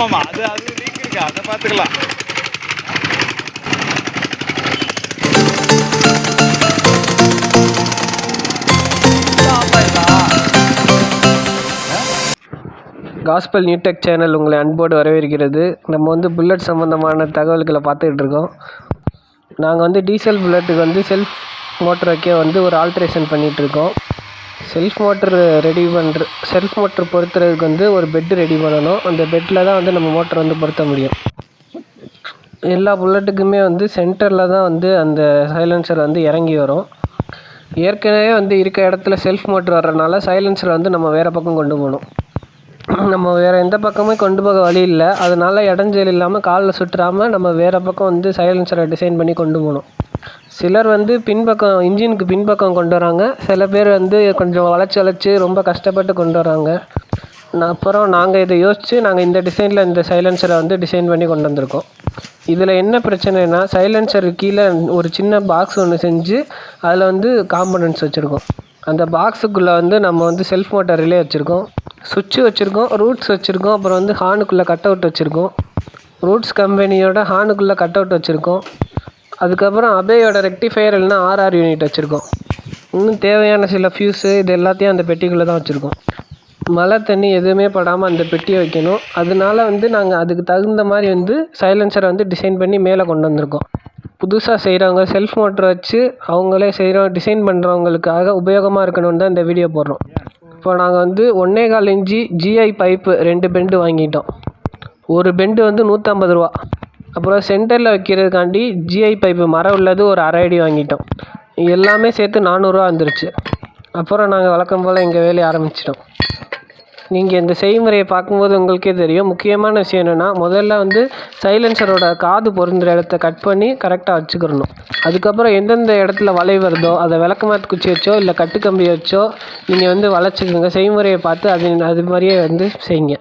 ஆமாம் அது லீக் இருக்கு, அதை பார்த்துக்கலாம். காஸ்பல் நியூ டெக் சேனல் உங்களை அன்போடு வரவேற்கிறது. நம்ம வந்து புல்லட் சம்மந்தமான தகவல்களை பார்த்துக்கிட்டு இருக்கோம். நாங்கள் வந்து டீசல் புல்லட்டுக்கு வந்து செல்ஃப் மோட்டர் வைக்க வந்து ஒரு ஆல்ட்ரேஷன் பண்ணிகிட்ருக்கோம். செல்ஃப் மோட்ரு பொருத்துறதுக்கு வந்து ஒரு பெட்டு ரெடி பண்ணணும். அந்த பெட்டில் தான் வந்து நம்ம மோட்டர் வந்து பொருத்த முடியும். எல்லா புல்லட்டுக்குமே வந்து சென்டரில் தான் வந்து அந்த சைலன்சர் வந்து இறங்கி வரும். ஏற்கனவே வந்து இருக்க இடத்துல செல்ஃப் மோட்ரு வர்றதுனால சைலன்சரை வந்து நம்ம வேறு பக்கம் கொண்டு போகணும். நம்ம வேறு எந்த பக்கமே கொண்டு போக வழி இல்லை. அதனால் இடைஞ்சல் இல்லாமல் காலில் சுற்றாமல் நம்ம வேறு பக்கம் வந்து சைலன்சரை டிசைன் பண்ணி கொண்டு போகணும். சிலர் வந்து பின்பக்கம் இன்ஜினுக்கு பின்பக்கம் கொண்டு வராங்க. சில பேர் வந்து கொஞ்சம் வளைச்சி ரொம்ப கஷ்டப்பட்டு கொண்டு வராங்க. அப்புறம் நாங்கள் இதை யோசித்து நாங்கள் இந்த டிசைனில் இந்த சைலன்சரை வந்து டிசைன் பண்ணி கொண்டு வந்திருக்கோம். இதில் என்ன பிரச்சனைனா, சைலன்சருக்கு கீழே ஒரு சின்ன பாக்ஸ் ஒன்று செஞ்சு அதில் வந்து காம்பனன்ட்ஸ் வச்சுருக்கோம். அந்த பாக்ஸுக்குள்ளே வந்து நம்ம வந்து செல்ஃப் மோட்டார் ரிலே வச்சுருக்கோம், சுவிட்சு வச்சுருக்கோம், ரூட்ஸ் வச்சுருக்கோம், அப்புறம் வந்து ஹார்னுக்குள்ளே கட் அவுட் வச்சுருக்கோம். ரூட்ஸ் கம்பெனியோட ஹார்னுக்குள்ளே கட் அவுட் வச்சுருக்கோம். அதுக்கப்புறம் அபேயோட ரெக்டிஃபையர் இல்லைனா ஆர்ஆர் யூனிட் வச்சுருக்கோம். இன்னும் தேவையான சில ஃபியூஸு இது எல்லாத்தையும் அந்த பெட்டிக்குள்ளே தான் வச்சுருக்கோம். மழை தண்ணி எதுவுமே படாமல் அந்த பெட்டியை வைக்கணும். அதனால வந்து நாங்கள் அதுக்கு தகுந்த மாதிரி வந்து சைலன்சரை வந்து டிசைன் பண்ணி மேலே கொண்டு வந்திருக்கோம். புதுசாக செய்கிறவங்க செல்ஃப் மோட்டர் வச்சு அவங்களே டிசைன் பண்ணுறவங்களுக்காக உபயோகமாக இருக்கணும்னு தான் இந்த வீடியோ போடுறோம். இப்போ நாங்கள் வந்து 1.25 இன்ச்சு ஜிஐ பைப்பு 2 பெண்டு வாங்கிட்டோம். ஒரு பெண்டு வந்து 150 ரூபா. அப்புறம் சென்டரில் வைக்கிறதுக்காண்டி ஜிஐ பைப்பு மரம் உள்ளது ஒரு அரை அடி வாங்கிட்டோம். எல்லாமே சேர்த்து 400 ரூபா வந்துருச்சு. அப்புறம் நாங்கள் வழக்கம் போல் எங்கள் வேலையை ஆரம்பிச்சிட்டோம். நீங்கள் இந்த செய்முறையை பார்க்கும்போது உங்களுக்கே தெரியும். முக்கியமான விஷயம் என்னென்னா, முதல்ல வந்து சைலன்சரோட காது பொருந்துகிற இடத்த கட் பண்ணி கரெக்டாக வச்சுக்கிறணும். அதுக்கப்புறம் எந்தெந்த இடத்துல வளை வருதோ அதை விளக்கமாத்து குச்சி வச்சோ இல்லை கட்டுக்கம்பி வச்சோ நீங்கள் வந்து வளைச்சிக்கோங்க. செய்முறையை பார்த்து அது மாதிரியே வந்து செய்யுங்க.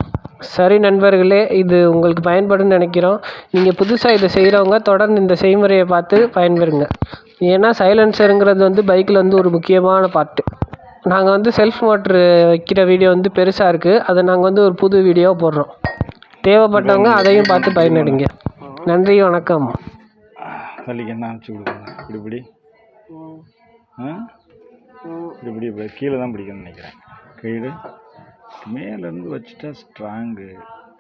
சரி நண்பர்களே, இது உங்களுக்கு பயன்படும்னு நினைக்கிறோம். நீங்கள் புதுசாக இதை செய்கிறவங்க தொடர்ந்து இந்த செய்முறையை பார்த்து பயன்பெறுங்க. ஏன்னா சைலன்சருங்கிறது வந்து பைக்கில் வந்து ஒரு முக்கியமான பார்ட்டு. நாங்கள் வந்து செல்ஃப் மோட்ரு வைக்கிற வீடியோ வந்து பெருசாக இருக்குது. அதை நாங்கள் வந்து ஒரு புது வீடியோவாக போடுறோம். தேவைப்பட்டவங்க அதையும் பார்த்து பயனடைங்க. நன்றி, வணக்கம். தள்ளிக்கு என்ன அனுப்பிச்சி கொடுக்குங்க. இப்படி இப்படி கீழே தான் பிடிக்கணும்னு நினைக்கிறேன். கீழே மேலேருந்து வச்சுட்டா ஸ்ட்ராங்கு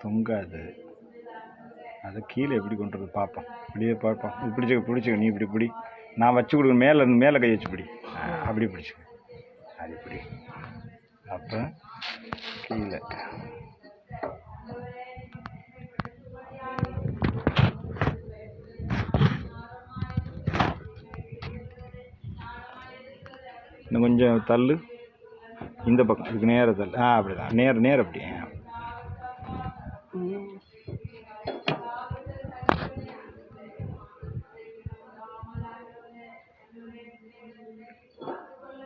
தொங்காது. அதை கீழே எப்படி கொண்டு வந்து பார்ப்போம். இப்படியே பார்ப்போம். இது பிடிச்சிக்க நீ இப்படி பிடி. நான் வச்சு கொடுக்க மேலே கை வச்சு பிடி. அப்படி பிடிச்சிக்க. அது இப்படி. அப்போ கீழே இன்னும் கொஞ்சம் தள்ளு. இந்த பக்கம் இதுக்கு நேர தள்ளு. அப்படி தான் நேர அப்படி.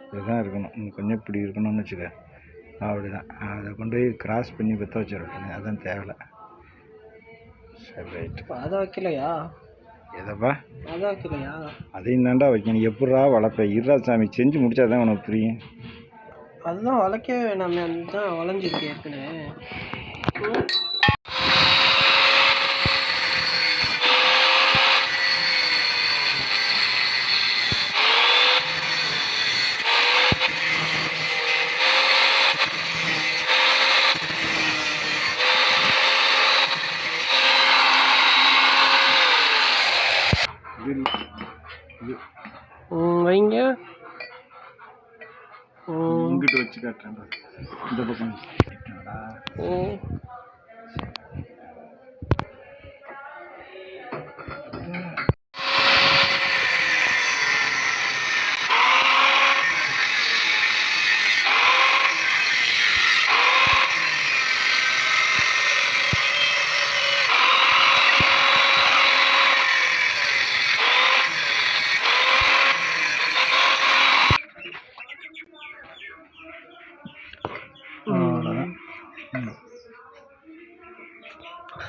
இப்படிதான் இருக்கணும். இன்னும் கொஞ்சம் இப்படி இருக்கணும்னு வச்சுக்க. அப்படி தான். அதை கொண்டு போய் கிராஸ் பண்ணி பற்ற வச்சிருக்கேன். அதான் தேவையில்லை. சரி, ரைட்டு. அதை வைக்கலையா? எதப்பா அதை வைக்கலையா? அதையும் தாண்டா வைக்கணும். எப்படா வளர்ப்பேன்? இருராசாமி செஞ்சு முடிச்சாதான் உனக்கு புரியும். அதுதான் வளைக்கவே வேணாமே. அதுதான் வளைஞ்சிருக்கு ஏற்கனவே. வைங்க. இங்கிட்டு வச்சு காட்டுறேன். இந்த பக்கம்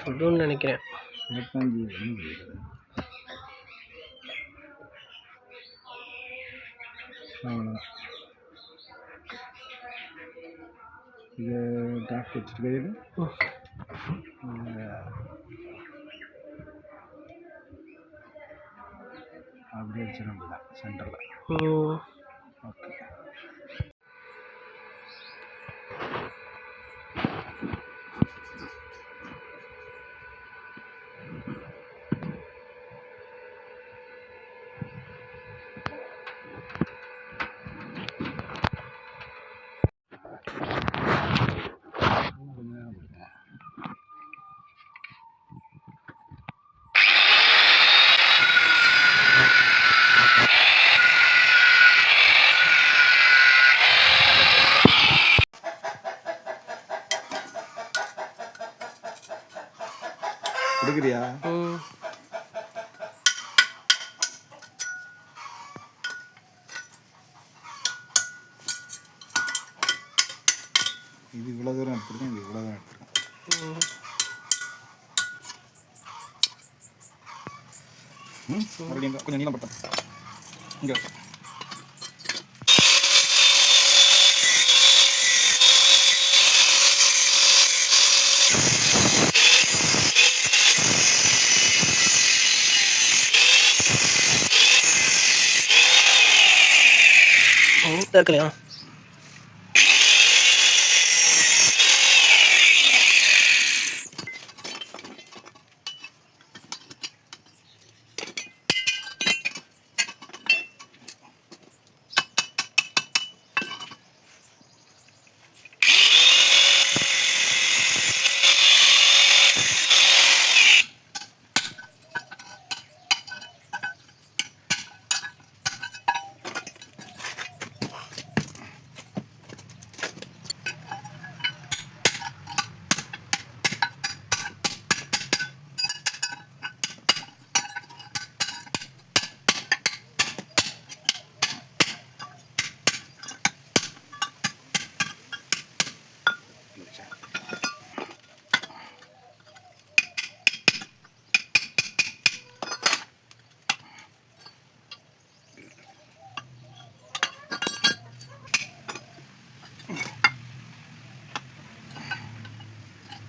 சுடுன்னு நினைக்கிறேன். இது டாக் வச்சுட்டு அப்படியே அடிச்சிட வேண்டியதான் சென்டரில். ஓகே. எடுக்கிறியா? இது இவ்வளோ தூரம் எடுத்துருக்கேன், இது இவ்வளோ தூரம் எடுத்துருக்கேன். மறுபடியும் கொஞ்சம் நீளம் பட்டம் இங்கே. திறக்கலையா?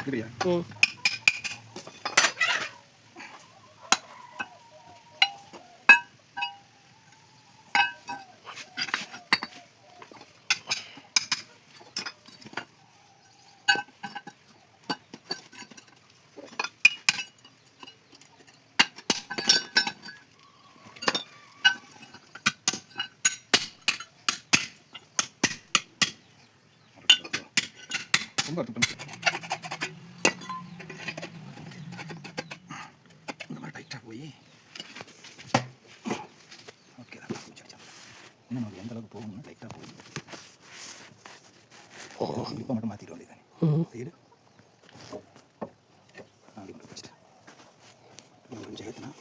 சரியா? ரொம்ப இந்த மாதிரி டைட்டாக போய் ஓகே தான் இன்னும் நமக்கு எந்த அளவுக்கு போகணும்னா டைட்டாக போய் இப்போ மட்டும் மாற்றிட வேண்டியது சைடு அப்படி மட்டும் வச்சுட்டு கொஞ்சம் ஏற்றுனா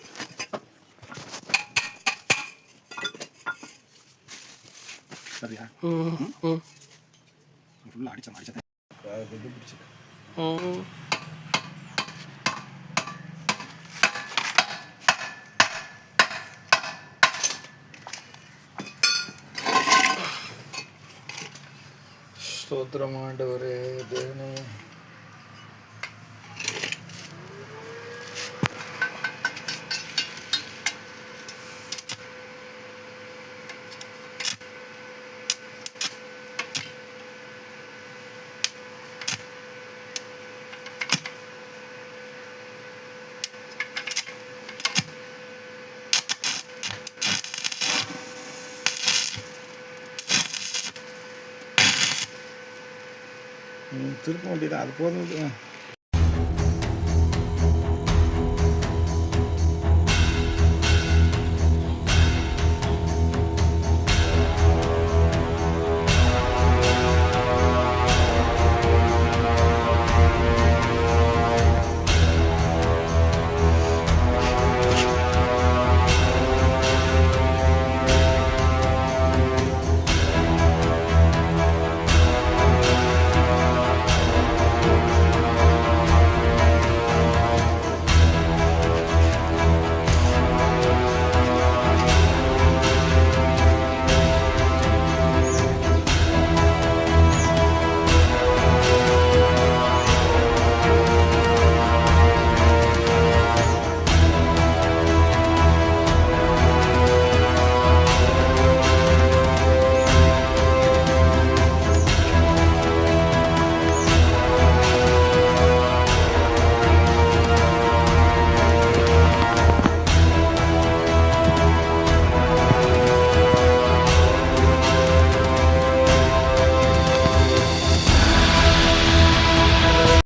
சரியா? ஃபுல்லாக அடித்தேன் இது பிடிச்சது. ஸ்தோத்திரமாண்டவரே தேவனே. திருப்ப வேண்டியதான், அது போதும்.